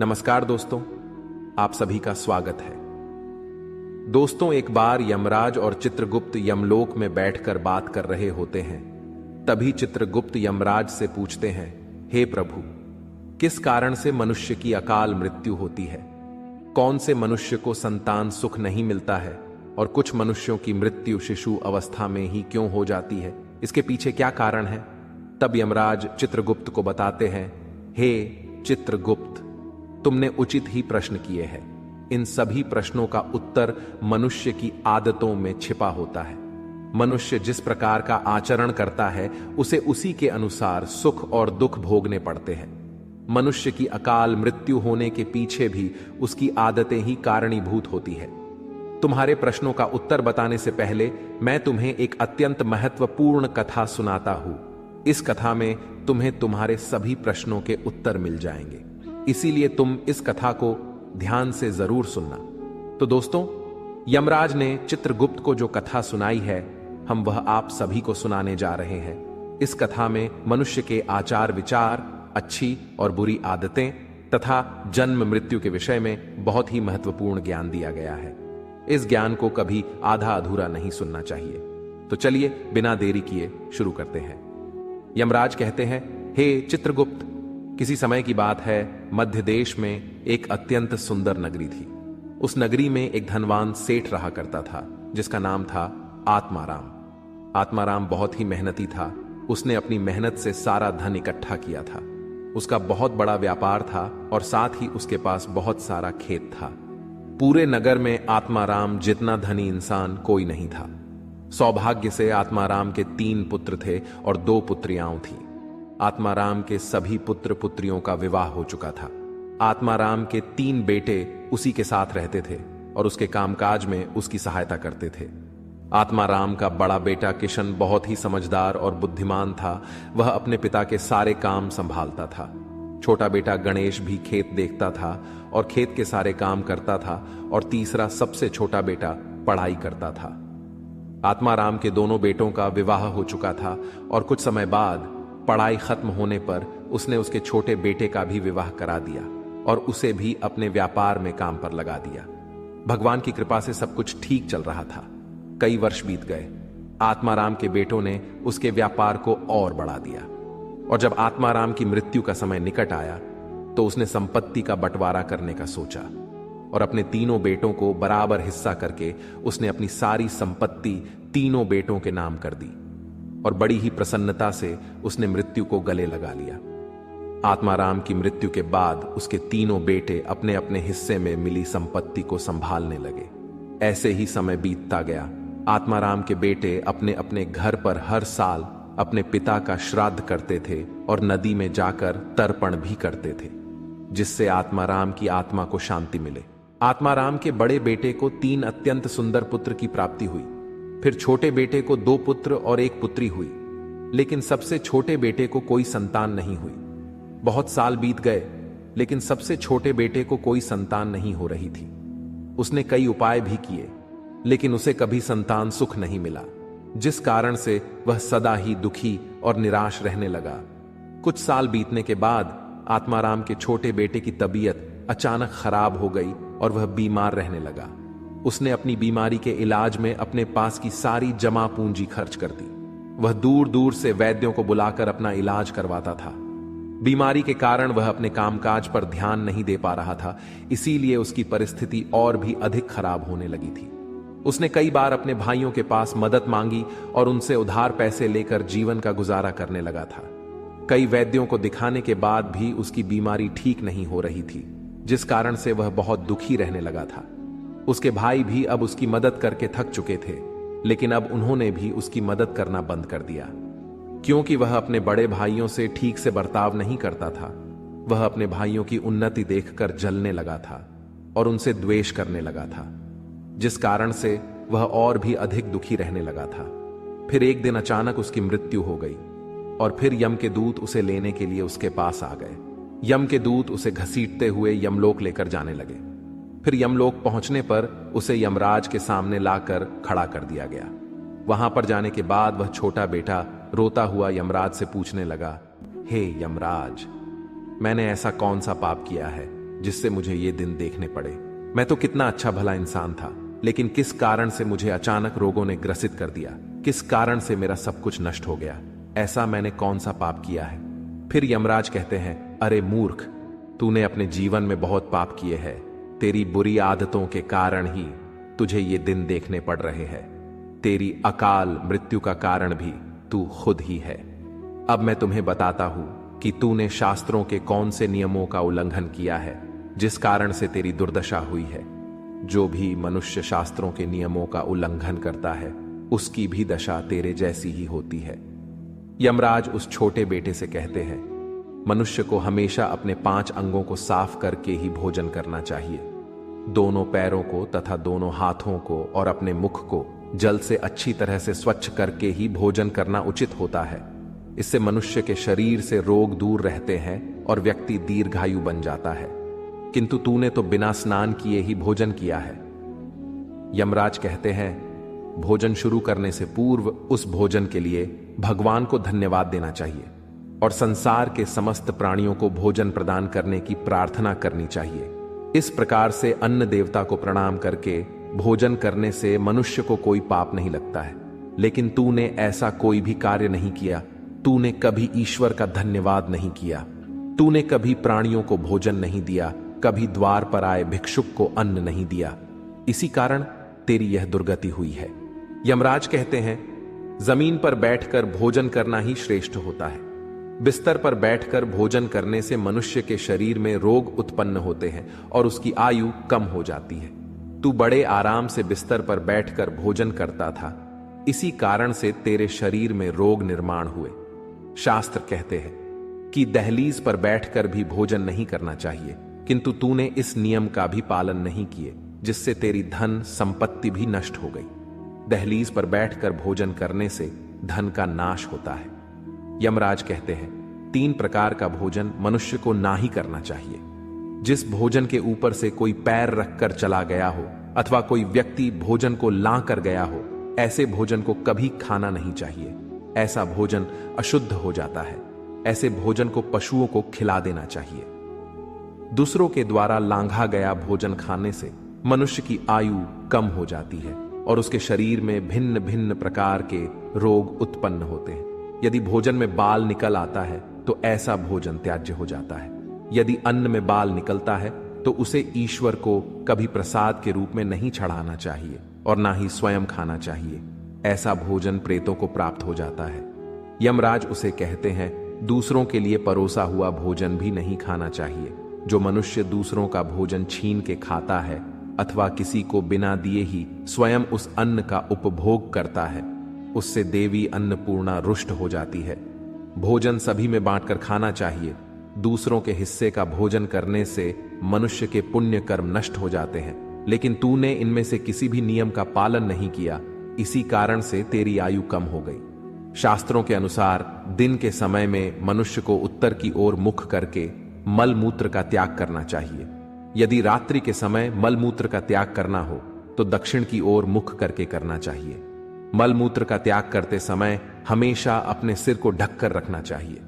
नमस्कार दोस्तों, आप सभी का स्वागत है। दोस्तों, एक बार यमराज और चित्रगुप्त यमलोक में बैठकर बात कर रहे होते हैं। तभी चित्रगुप्त यमराज से पूछते हैं, हे प्रभु, किस कारण से मनुष्य की अकाल मृत्यु होती है? कौन से मनुष्य को संतान सुख नहीं मिलता है और कुछ मनुष्यों की मृत्यु शिशु अवस्था में ही क्यों हो जाती है? इसके पीछे क्या कारण है? तब यमराज चित्रगुप्त को बताते हैं, हे चित्रगुप्त, तुमने उचित ही प्रश्न किए हैं। इन सभी प्रश्नों का उत्तर मनुष्य की आदतों में छिपा होता है। मनुष्य जिस प्रकार का आचरण करता है उसे उसी के अनुसार सुख और दुख भोगने पड़ते हैं। मनुष्य की अकाल मृत्यु होने के पीछे भी उसकी आदतें ही कारणीभूत होती है। तुम्हारे प्रश्नों का उत्तर बताने से पहले मैं तुम्हें एक अत्यंत महत्वपूर्ण कथा सुनाता हूं। इस कथा में तुम्हें तुम्हारे सभी प्रश्नों के उत्तर मिल जाएंगे, इसीलिए तुम इस कथा को ध्यान से जरूर सुनना। तो दोस्तों, यमराज ने चित्रगुप्त को जो कथा सुनाई है, हम वह आप सभी को सुनाने जा रहे हैं। इस कथा में मनुष्य के आचार विचार, अच्छी और बुरी आदतें तथा जन्म मृत्यु के विषय में बहुत ही महत्वपूर्ण ज्ञान दिया गया है। इस ज्ञान को कभी आधा अधूरा नहीं सुनना चाहिए। तो चलिए बिना देरी किए शुरू करते हैं। यमराज कहते हैं, हे चित्रगुप्त, किसी समय की बात है, मध्य देश में एक अत्यंत सुंदर नगरी थी। उस नगरी में एक धनवान सेठ रहा करता था, जिसका नाम था आत्माराम। आत्माराम बहुत ही मेहनती था। उसने अपनी मेहनत से सारा धन इकट्ठा किया था। उसका बहुत बड़ा व्यापार था और साथ ही उसके पास बहुत सारा खेत था। पूरे नगर में आत्माराम जितना धनी इंसान कोई नहीं था। सौभाग्य से आत्माराम के 3 पुत्र थे और 2 पुत्रियां थीं। आत्माराम के सभी पुत्र पुत्रियों का विवाह हो चुका था। आत्माराम के 3 बेटे उसी के साथ रहते थे और उसके कामकाज में उसकी सहायता करते थे। आत्माराम का बड़ा बेटा किशन बहुत ही समझदार और बुद्धिमान था। वह अपने पिता के सारे काम संभालता था। छोटा बेटा गणेश भी खेत देखता था और खेत के सारे काम करता था। और तीसरा सबसे छोटा बेटा पढ़ाई करता था। आत्माराम के दोनों बेटों का विवाह हो चुका था और कुछ समय बाद पढ़ाई खत्म होने पर उसने उसके छोटे बेटे का भी विवाह करा दिया और उसे भी अपने व्यापार में काम पर लगा दिया। भगवान की कृपा से सब कुछ ठीक चल रहा था। कई वर्ष बीत गए। आत्माराम के बेटों ने उसके व्यापार को और बढ़ा दिया और जब आत्माराम की मृत्यु का समय निकट आया तो उसने संपत्ति का बंटवारा करने का सोचा और अपने 3 बेटों को बराबर हिस्सा करके उसने अपनी सारी संपत्ति 3 बेटों के नाम कर दी और बड़ी ही प्रसन्नता से उसने मृत्यु को गले लगा लिया। आत्माराम की मृत्यु के बाद उसके 3 बेटे अपने अपने हिस्से में मिली संपत्ति को संभालने लगे। ऐसे ही समय बीतता गया। आत्माराम के बेटे अपने अपने घर पर हर साल अपने पिता का श्राद्ध करते थे और नदी में जाकर तर्पण भी करते थे, जिससे आत्माराम की आत्मा को शांति मिले। आत्माराम के बड़े बेटे को 3 अत्यंत सुंदर पुत्र की प्राप्ति हुई। फिर छोटे बेटे को 2 पुत्र और 1 पुत्री हुई, लेकिन सबसे छोटे बेटे को कोई संतान नहीं हुई। बहुत साल बीत गए, लेकिन सबसे छोटे बेटे को कोई संतान नहीं हो रही थी। उसने कई उपाय भी किए, लेकिन उसे कभी संतान सुख नहीं मिला, जिस कारण से वह सदा ही दुखी और निराश रहने लगा। कुछ साल बीतने के बाद आत्माराम के छोटे बेटे की तबीयत अचानक खराब हो गई और वह बीमार रहने लगा। उसने अपनी बीमारी के इलाज में अपने पास की सारी जमा पूंजी खर्च कर दी। वह दूर दूर से वैद्यों को बुलाकर अपना इलाज करवाता था। बीमारी के कारण वह अपने कामकाज पर ध्यान नहीं दे पा रहा था, इसीलिए उसकी परिस्थिति और भी अधिक खराब होने लगी थी। उसने कई बार अपने भाइयों के पास मदद मांगी और उनसे उधार पैसे लेकर जीवन का गुजारा करने लगा था। कई वैद्यों को दिखाने के बाद भी उसकी बीमारी ठीक नहीं हो रही थी, जिस कारण से वह बहुत दुखी रहने लगा था। उसके भाई भी अब उसकी मदद करके थक चुके थे, लेकिन अब उन्होंने भी उसकी मदद करना बंद कर दिया, क्योंकि वह अपने बड़े भाइयों से ठीक से बर्ताव नहीं करता था। वह अपने भाइयों की उन्नति देखकर जलने लगा था और उनसे द्वेष करने लगा था, जिस कारण से वह और भी अधिक दुखी रहने लगा था। फिर एक दिन अचानक उसकी मृत्यु हो गई और फिर यम के दूत उसे लेने के लिए उसके पास आ गए। यम के दूत उसे घसीटते हुए यमलोक लेकर जाने लगे। फिर यमलोक पहुंचने पर उसे यमराज के सामने लाकर खड़ा कर दिया गया। वहां पर जाने के बाद वह छोटा बेटा रोता हुआ यमराज से पूछने लगा, हे यमराज, मैंने ऐसा कौन सा पाप किया है जिससे मुझे ये दिन देखने पड़े। मैं तो कितना अच्छा भला इंसान था, लेकिन किस कारण से मुझे अचानक रोगों ने ग्रसित कर दिया? किस कारण से मेरा सब कुछ नष्ट हो गया? ऐसा मैंने कौन सा पाप किया है? फिर यमराज कहते हैं, अरे मूर्ख, तूने अपने जीवन में बहुत पाप किए हैं। तेरी बुरी आदतों के कारण ही तुझे ये दिन देखने पड़ रहे हैं। तेरी अकाल मृत्यु का कारण भी तू खुद ही है। अब मैं तुम्हें बताता हूं कि तूने शास्त्रों के कौन से नियमों का उल्लंघन किया है, जिस कारण से तेरी दुर्दशा हुई है। जो भी मनुष्य शास्त्रों के नियमों का उल्लंघन करता है, उसकी भी दशा तेरे जैसी ही होती है। यमराज उस छोटे बेटे से कहते हैं, मनुष्य को हमेशा अपने 5 अंगों को साफ करके ही भोजन करना चाहिए। दोनों पैरों को तथा दोनों हाथों को और अपने मुख को जल से अच्छी तरह से स्वच्छ करके ही भोजन करना उचित होता है। इससे मनुष्य के शरीर से रोग दूर रहते हैं और व्यक्ति दीर्घायु बन जाता है। किंतु तूने तो बिना स्नान किए ही भोजन किया है। यमराज कहते हैं, भोजन शुरू करने से पूर्व उस भोजन के लिए भगवान को धन्यवाद देना चाहिए और संसार के समस्त प्राणियों को भोजन प्रदान करने की प्रार्थना करनी चाहिए। इस प्रकार से अन्न देवता को प्रणाम करके भोजन करने से मनुष्य को कोई पाप नहीं लगता है। लेकिन तूने ऐसा कोई भी कार्य नहीं किया। तूने कभी ईश्वर का धन्यवाद नहीं किया। तूने कभी प्राणियों को भोजन नहीं दिया, कभी द्वार पर आए भिक्षुक को अन्न नहीं दिया। इसी कारण तेरी यह दुर्गति हुई है। यमराज कहते हैं, जमीन पर बैठकर भोजन करना ही श्रेष्ठ होता है। बिस्तर पर बैठकर भोजन करने से मनुष्य के शरीर में रोग उत्पन्न होते हैं और उसकी आयु कम हो जाती है। तू बड़े आराम से बिस्तर पर बैठकर भोजन करता था, इसी कारण से तेरे शरीर में रोग निर्माण हुए। शास्त्र कहते हैं कि दहलीज पर बैठकर भी भोजन नहीं करना चाहिए, किंतु तूने इस नियम का भी पालन नहीं किए, जिससे तेरी धन संपत्ति भी नष्ट हो गई। दहलीज पर बैठकर भोजन करने से धन का नाश होता है। यमराज कहते हैं, 3 प्रकार का भोजन मनुष्य को ना ही करना चाहिए। जिस भोजन के ऊपर से कोई पैर रखकर चला गया हो अथवा कोई व्यक्ति भोजन को ला कर गया हो, ऐसे भोजन को कभी खाना नहीं चाहिए। ऐसा भोजन अशुद्ध हो जाता है। ऐसे भोजन को पशुओं को खिला देना चाहिए। दूसरों के द्वारा लांघा गया भोजन खाने से मनुष्य की आयु कम हो जाती है और उसके शरीर में भिन्न भिन्न प्रकार के रोग उत्पन्न होते हैं। यदि भोजन में बाल निकल आता है तो ऐसा भोजन त्याज्य हो जाता है। यदि अन्न में बाल निकलता है तो उसे ईश्वर को कभी प्रसाद के रूप में नहीं चढ़ाना चाहिए और ना ही स्वयं खाना चाहिए। ऐसा भोजन प्रेतों को प्राप्त हो जाता है। यमराज उसे कहते हैं, दूसरों के लिए परोसा हुआ भोजन भी नहीं खाना चाहिए। जो मनुष्य दूसरों का भोजन छीन के खाता है अथवा किसी को बिना दिए ही स्वयं उस अन्न का उपभोग करता है, उससे देवी अन्नपूर्णा रुष्ट हो जाती है। भोजन सभी में बांटकर खाना चाहिए। दूसरों के हिस्से का भोजन करने से मनुष्य के पुण्य कर्म नष्ट हो जाते हैं, लेकिन तूने इनमें से किसी भी नियम का पालन नहीं किया। इसी कारण से तेरी आयु कम हो गई। शास्त्रों के अनुसार दिन के समय में मनुष्य को उत्तर की ओर मुख करके मल मूत्र का त्याग करना चाहिए। यदि रात्रि के समय मल मूत्र का त्याग करना हो तो दक्षिण की ओर मुख करके करना चाहिए। मल मूत्र का त्याग करते समय हमेशा अपने सिर को ढककर रखना चाहिए।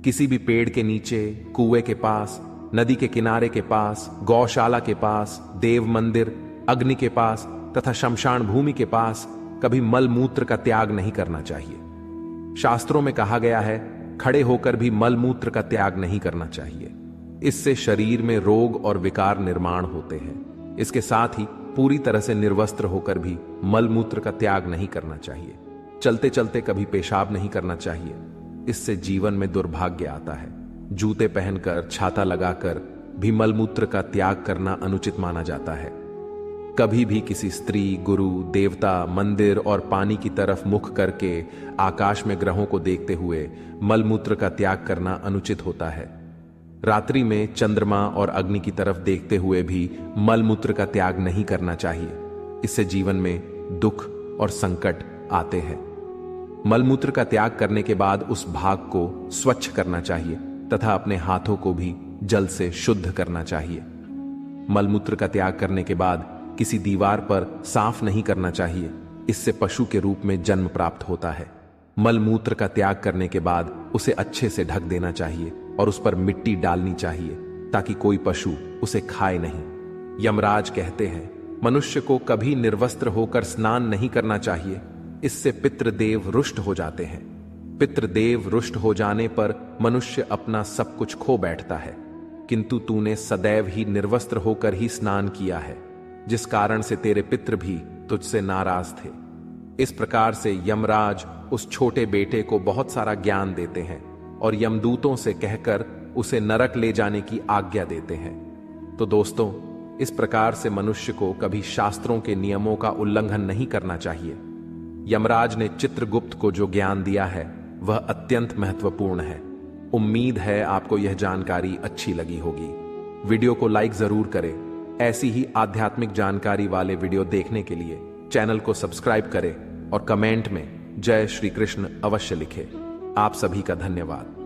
किसी भी पेड़ के नीचे, कुएं के पास, नदी के किनारे के पास, गौशाला के पास, देव मंदिर, अग्नि के पास तथा शमशान भूमि के पास कभी मल मूत्र का त्याग नहीं करना चाहिए। शास्त्रों में कहा गया है, खड़े होकर भी मल मूत्र का त्याग नहीं करना चाहिए। इससे शरीर में रोग और विकार निर्माण होते हैं। इसके साथ ही पूरी तरह से निर्वस्त्र होकर भी मल मूत्र का त्याग नहीं करना चाहिए। चलते चलते कभी पेशाब नहीं करना चाहिए। इससे जीवन में दुर्भाग्य आता है। जूते पहनकर, छाता लगाकर भी मल मूत्र का त्याग करना अनुचित माना जाता है। कभी भी किसी स्त्री, गुरु, देवता, मंदिर और पानी की तरफ मुख करके आकाश में ग्रहों को देखते हुए मल मूत्र का त्याग करना अनुचित होता है। रात्रि में चंद्रमा और अग्नि की तरफ देखते हुए भी मल मूत्र का त्याग नहीं करना चाहिए। इससे जीवन में दुख और संकट आते हैं। मल मूत्र का त्याग करने के बाद उस भाग को स्वच्छ करना चाहिए तथा अपने हाथों को भी जल से शुद्ध करना चाहिए। मल मूत्र का त्याग करने के बाद किसी दीवार पर साफ नहीं करना चाहिए। इससे पशु के रूप में जन्म प्राप्त होता है। मल मूत्र का त्याग करने के बाद उसे अच्छे से ढक देना चाहिए और उस पर मिट्टी डालनी चाहिए। ताकि कोई पशु उसे खाए नहीं। यमराज कहते हैं, मनुष्य को कभी निर्वस्त्र होकर स्नान नहीं करना चाहिए, इससे पितृदेव रुष्ट हो जाते हैं। पितृदेव रुष्ट हो जाने पर मनुष्य अपना सब कुछ खो बैठता है, किंतु तूने सदैव ही निर्वस्त्र होकर ही स्नान किया है, जिस कारण से तेरे पितृ भी तुझसे नाराज थे। इस प्रकार से यमराज उस छोटे बेटे को बहुत सारा ज्ञान देते हैं और यमदूतों से कहकर उसे नरक ले जाने की आज्ञा देते हैं। तो दोस्तों, इस प्रकार से मनुष्य को कभी शास्त्रों के नियमों का उल्लंघन नहीं करना चाहिए। यमराज ने चित्रगुप्त को जो ज्ञान दिया है वह अत्यंत महत्वपूर्ण है। उम्मीद है आपको यह जानकारी अच्छी लगी होगी। वीडियो को लाइक जरूर करें। ऐसी ही आध्यात्मिक जानकारी वाले वीडियो देखने के लिए चैनल को सब्सक्राइब करें और कमेंट में जय श्री कृष्ण अवश्य लिखें। आप सभी का धन्यवाद।